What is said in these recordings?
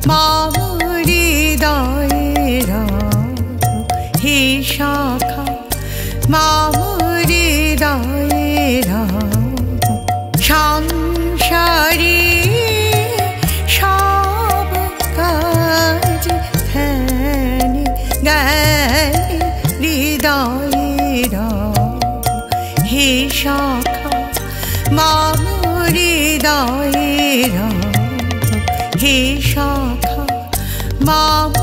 মাম হৃদয়ের হে শাখা মাম হৃদয়ের সংসারে সব কাজ ধ্যানে গেলে হৃদয়ের হে শাখা মাম হৃদয়ের হে শাখা মাম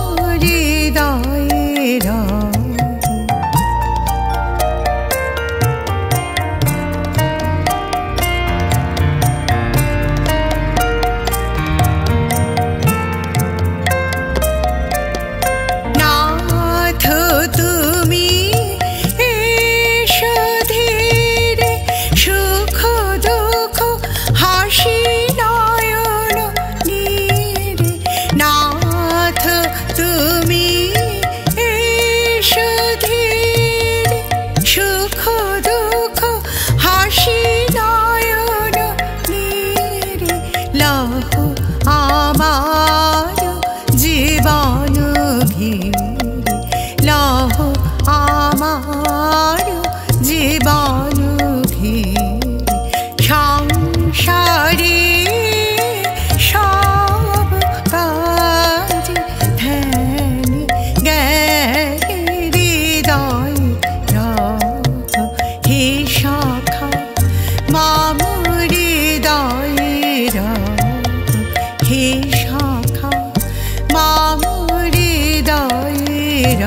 হৃদয়ের নাথ তুমি এসো ধীরে সুখ দুঃখ হাসি নয়ন নীরে নাথ তুমি এসো ধীরে সুখ দুঃখ হাসি নয়ন নীরে লহ আমার জীবন ঘিরে লহ আমার জীবন ঘিরে সংসারে সব কাজ ধ্যানে গেলে হৃদয় হে শাখা মাম হৃদয়ের হে শাখা মাম হৃদয়ের